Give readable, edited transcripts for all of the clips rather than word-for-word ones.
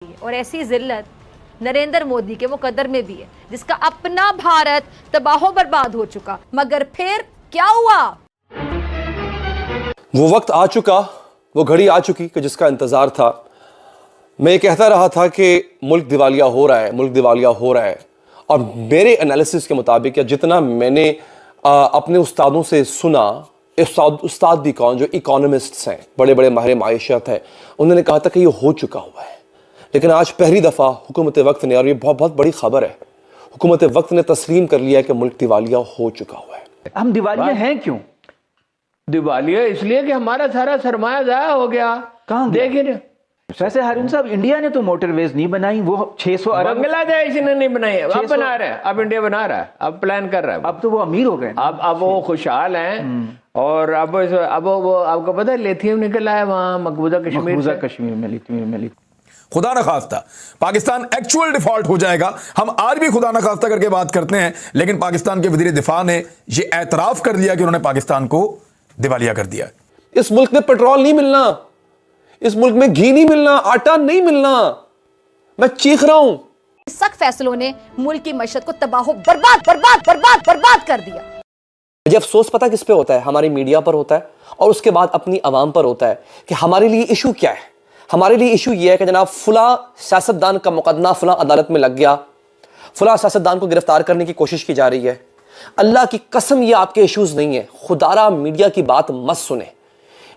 और ऐसी जिल्लत नरेंद्र मोदी के मुकद्दर में भी है, जिसका अपना भारत तबाहो बर्बाद हो चुका। मगर फिर क्या हुआ? वो वक्त आ चुका, वो घड़ी आ चुकी कि जिसका इंतजार था। मैं ये कहता रहा था कि मुल्क दिवालिया हो रहा है, मुल्क दिवालिया हो रहा है। और मेरे एनालिसिस के मुताबिक या जितना मैंने अपने उस्तादों से सुना, उस्ताद भी कौन, जो इकोनॉमिस्ट्स हैं, बड़े बड़े माहिर माइशत हैं, उन्होंने कहा था कि ये हो चुका हुआ है। लेकिन आज पहली दफ़ा हुकूमत वक्त ने, और ये बहुत बहुत बड़ी खबर है, हुकूमत वक्त ने तस्लीम कर लिया कि मुल्क दिवालिया हो चुका हुआ है। हम दिवालिया हैं क्यों? दिवालिया इसलिए कि हमारा सारा सरमाया जाया हो गया। कहाँ देखिए वैसे हारून साहब, इंडिया ने तो मोटरवेज नहीं बनाई, वो 600 अरब। बांग्लादेश ने नहीं बनाई, अब बना रहे हैं, अब इंडिया बना रहा है, अब प्लान कर रहा है। अब तो वो अमीर हो गए। अब वो खुशहाल हैं। और अब वो आपको पता है लिथियम निकला है वहाँ मकबूजा कश्मीर में लिथियम। खुदा न खास्ता पाकिस्तान एक्चुअल डिफॉल्ट हो जाएगा। हम आज भी खुदा न खास्ता करके बात करते हैं, लेकिन पाकिस्तान के वजीर दिफा ने ये एतराफ कर लिया कि उन्होंने पाकिस्तान को दिवालिया कर दिया। इस मुल्क में पेट्रोल नहीं मिलना, इस मुल्क में घी नहीं मिलना, आटा नहीं मिलना। मैं चीख रहा हूं। सख्त फैसलों ने मुल्क की मईशत को तबाहो बर्बाद बर्बाद बर्बाद बर्बाद कर दिया। मुझे अफसोस पता किस पे होता है? हमारी मीडिया पर होता है, और उसके बाद अपनी आवाम पर होता है कि हमारे लिए इशू क्या है। हमारे लिए इशू यह है कि जनाब फुला सियासतदान का मुकदमा फुला अदालत में लग गया, फुला सियासतदान को गिरफ्तार करने की कोशिश की जा रही है। अल्लाह की कसम ये आपके इश्यूज नहीं है। खुदारा मीडिया की बात मत सुने।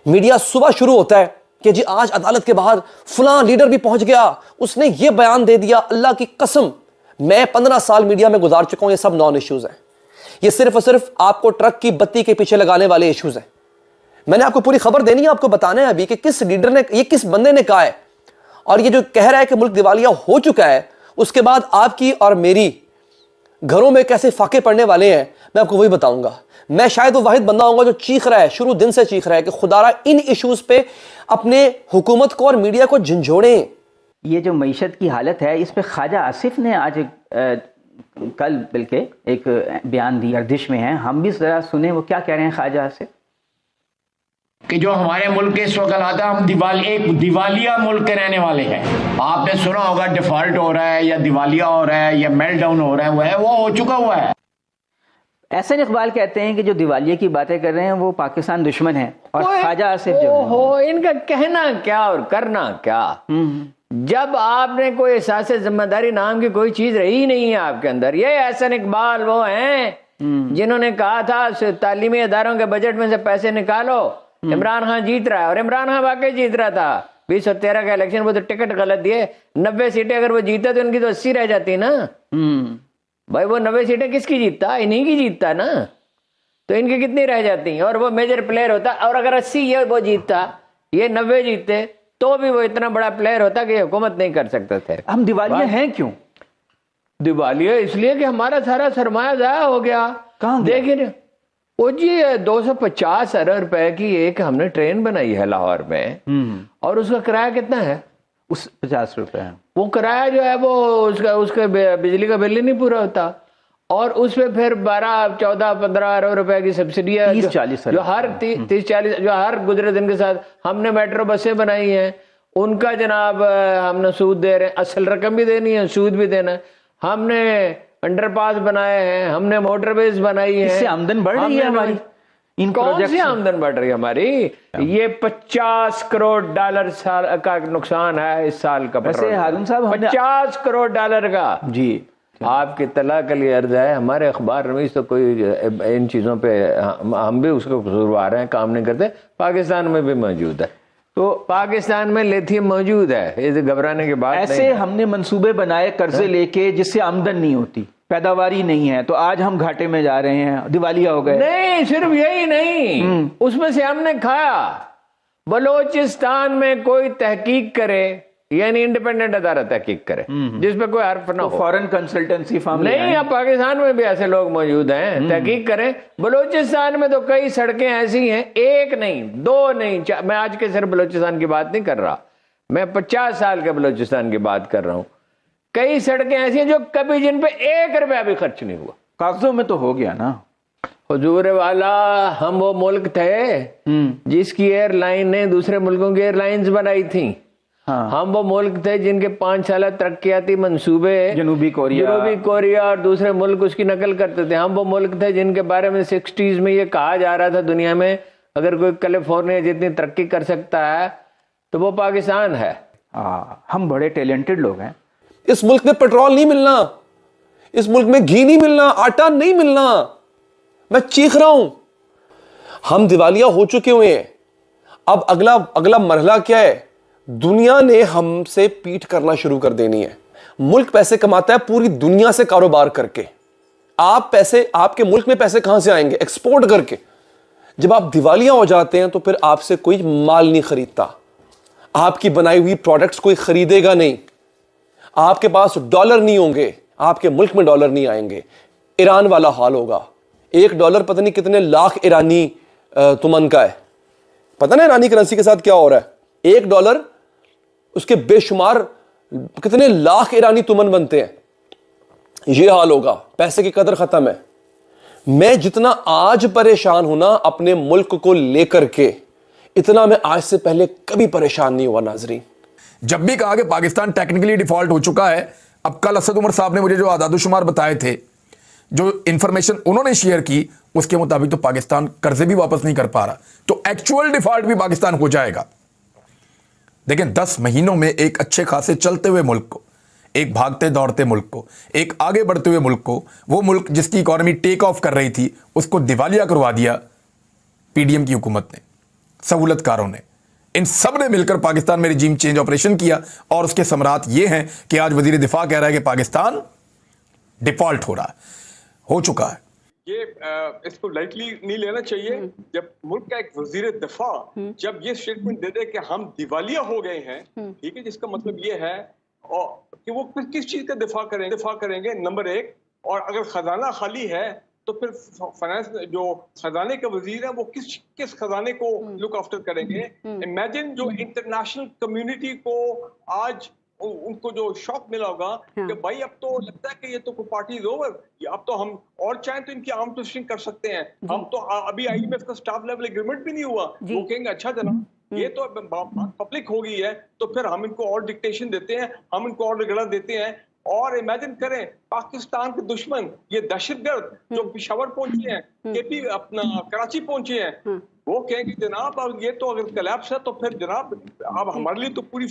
मीडिया सुबह शुरू होता है कि जी आज अदालत के बाहर फुला लीडर भी पहुंच गया, उसने ये बयान दे दिया। अल्लाह की कसम, मैं 15 साल मीडिया में गुजार चुका हूं, ये सब नॉन इश्यूज हैं। ये सिर्फ और सिर्फ आपको ट्रक की बत्ती के पीछे लगाने वाले इश्यूज हैं। मैंने आपको पूरी खबर देनी है, आपको बताना है अभी कि किस लीडर ने, ये किस बंदे ने कहा है। और ये जो कह रहा है कि मुल्क दिवालिया हो चुका है, उसके बाद आपकी और मेरी घरों में कैसे फाके पड़ने वाले हैं, मैं आपको वही बताऊंगा। मैं शायद वो वाहिद बंदा होऊंगा जो चीख रहा है, शुरू दिन से चीख रहा है कि खुदारा इन इश्यूज पे अपने हुकूमत को और मीडिया को झंझोड़ें। ये जो मईशत की हालत है, इस पे ख्वाजा आसिफ ने आज कल बल्कि एक बयान दिया, गर्दिश में है। हम भी जरा सुने वो क्या कह रहे हैं ख्वाजा आसिफ। कि जो हमारे मुल्क के इस वक्त आता है, हम एक दिवालिया मुल्क के रहने वाले हैं। आपने सुना होगा डिफॉल्ट हो रहा है या दिवालिया हो रहा है या मेल्ट डाउन हो रहा है, वो हो चुका हुआ है। एहसन इकबाल कहते हैं कि जो दिवालिया की बातें कर रहे हैं वो पाकिस्तान दुश्मन है, और ख्वाजा आसिफ जो हो इनका कहना क्या और करना क्या। जब आपने कोई एहसास जिम्मेदारी नाम की कोई चीज रही नहीं है आपके अंदर। ये एहसन इकबाल वो हैं जिन्होंने कहा था तालीमी इदारों के बजट में से पैसे निकालो। इमरान खान जीत रहा है, और इमरान खान वाकई जीत रहा था 2013 का इलेक्शन। वो तो टिकट गलत दिए, 90 सीटें अगर वो जीता तो उनकी तो 80 रह जाती ना। भाई वो 90 सीटें किसकी जीतता? इन्हीं की जीतता ना। तो इनकी कितनी रह जाती? और वो मेजर प्लेयर होता, और अगर 80 ये वो जीतता, ये 90 जीतते, तो भी वो इतना बड़ा प्लेयर होता कि हुकूमत नहीं कर सकते थे। हम दिवालिया हैं क्यों? दिवालिया इसलिए कि हमारा सारा सरमाया जाया हो गया। कहाँ देखिए वो जी 250 अरब रुपए की एक हमने ट्रेन बनाई है लाहौर में, और उसका किराया कितना है? उस 50 रुपए है वो किराया जो है वो उसका बिजली का बिल ही नहीं पूरा होता। और उसमें फिर 12, 14, 15 अरब रुपए की सब्सिडी है, 30-40 जो हर 30-40 जो हर गुजरे दिन के साथ हमने मेट्रो बसें बनाई हैं, उनका जनाब हमने सूद दे रहे हैं। असल रकम भी देनी है, सूद भी देना है। हमने अंडरपास बनाए हैं, हमने मोटरवेज बनाई है। इससे आमदन बढ़ रही है हमारी। इन कौन सी आमदन बढ़ रही है हमारी? ये 50 करोड़ डॉलर साल का नुकसान है इस साल का। वैसे हारून साहब 50 करोड़ डॉलर का जी आपकी तला के लिए अर्ज है। हमारे अखबार रमीज तो कोई इन चीजों पे हम भी उसको कसूरवार हैं, काम नहीं करते। पाकिस्तान में भी मौजूद है, तो पाकिस्तान में लिथियम मौजूद है, ये घबराने की बात ऐसे नहीं। हमने मंसूबे बनाए कर्जे लेके जिससे आमदन नहीं होती, पैदावारी नहीं है, तो आज हम घाटे में जा रहे हैं, दिवालिया हो गए। नहीं, सिर्फ यही नहीं, उसमें से हमने खाया। बलोचिस्तान में कोई तहकीक करे, यानी इंडिपेंडेंट अदारा तहकीक करे जिसपे कोई हर्फ ना हो, फॉरेन कंसल्टेंसी फर्म नहीं। अब पाकिस्तान में भी ऐसे लोग मौजूद हैं, तहकीक करें। बलोचिस्तान में तो कई सड़कें ऐसी हैं, एक नहीं, दो नहीं, मैं आज के सिर्फ बलोचिस्तान की बात नहीं कर रहा, मैं 50 साल के बलोचिस्तान की बात कर रहा हूं। कई सड़कें ऐसी हैं जो कभी जिन पे 1 रुपया भी खर्च नहीं हुआ। कागजों में तो हो गया ना हुजूर वाला। हम वो मुल्क थे जिसकी एयरलाइन ने दूसरे मुल्कों की एयरलाइंस बनाई थी। हम वो मुल्क थे जिनके 5 साल तरक्याती मंसूबे जनूबी कोरिया और दूसरे मुल्क उसकी नकल करते थे। हम वो मुल्क थे जिनके बारे में 60s में ये कहा जा रहा था दुनिया में अगर कोई कैलिफोर्निया जितनी तरक्की कर सकता है तो वो पाकिस्तान है। हम बड़े टैलेंटेड लोग हैं। इस मुल्क में पेट्रोल नहीं मिलना, इस मुल्क में घी नहीं मिलना, आटा नहीं मिलना, मैं चीख रहा हूं। हम दिवालिया हो चुके हुए हैं। अब अगला मरहला क्या है? दुनिया ने हमसे पीठ करना शुरू कर देनी है। मुल्क पैसे कमाता है पूरी दुनिया से कारोबार करके। आपके मुल्क में पैसे कहां से आएंगे? एक्सपोर्ट करके। जब आप दिवालिया हो जाते हैं तो फिर आपसे कोई माल नहीं खरीदता, आपकी बनाई हुई प्रोडक्ट्स कोई खरीदेगा नहीं, आपके पास डॉलर नहीं होंगे, आपके मुल्क में डॉलर नहीं आएंगे। ईरान वाला हाल होगा। $1 पता नहीं कितने लाख ईरानी तुमन का है। पता ना ईरानी करेंसी के साथ क्या हो रहा है? $1 उसके बेशुमार कितने लाख ईरानी तुमन बनते हैं। यह हाल होगा, पैसे की कदर खत्म है। मैं जितना आज परेशान हूं ना अपने मुल्क को लेकर के, इतना मैं आज से पहले कभी परेशान नहीं हुआ नाजरीन। जब भी कहा कि पाकिस्तान टेक्निकली डिफॉल्ट हो चुका है, अब कल असद उमर साहब ने मुझे जो आदादुशुमार बताए थे, जो इंफॉर्मेशन उन्होंने शेयर की, उसके मुताबिक तो पाकिस्तान कर्जे भी वापस नहीं कर पा रहा, तो एक्चुअल डिफॉल्ट भी पाकिस्तान हो जाएगा। लेकिन 10 महीनों में एक अच्छे खासे चलते हुए मुल्क को, एक भागते दौड़ते मुल्क को, एक आगे बढ़ते हुए मुल्क को, वो मुल्क जिसकी इकॉनमी टेक ऑफ कर रही थी, उसको दिवालिया करवा दिया पीडीएम की हुकूमत ने, सहूलतकारों ने। इन सब ने मिलकर पाकिस्तान में रिजीम चेंज ऑपरेशन किया और उसके समरात ये हैं कि आज वजीर दिफा कह रहा है कि पाकिस्तान डिफॉल्ट हो रहा है, हो चुका है। ये इसको लाइटली नहीं लेना चाहिए। जब मुल्क का एक वजीर दिफा जब ये स्टेटमेंट दे दे कि हम दिवालिया हो गए हैं, ठीक है, जिसका मतलब ये है और कि वो किस चीज का दिफा करेंगे नंबर 1, और अगर खजाना खाली है तो फिर फाइनेंस जो खजाने के वजीर है वो किस खजाने को लुक आफ्टर करेंगे। इमेजिन जो इंटरनेशनल कम्युनिटी को आज उनको जो शॉक मिला होगा कि भाई अब तो लगता है कि ये तो पार्टी इज ओवर, अब तो हम और चाहें तो इनकी आर्म ट्विस्टिंग कर सकते हैं। हम तो अभी आईएमएफ का स्टाफ लेवल एग्रीमेंट भी नहीं हुआ, वो कहेंगे अच्छा जनाब ये तो पब्लिक हो गई है तो फिर हम इनको और डिक्टेशन देते हैं, हम इनको और रिगड़ा देते हैं। और इमेजिन करें पाकिस्तान के दुश्मन ये दहशतगर्द जो पिशावर पहुंचे हैं, केपी अपना कराची पहुंचे हैं, वो कहेंगे जनाब अब ये तो अगर कलैप्स है तो फिर जनाब अब हमारे लिए तो पूरी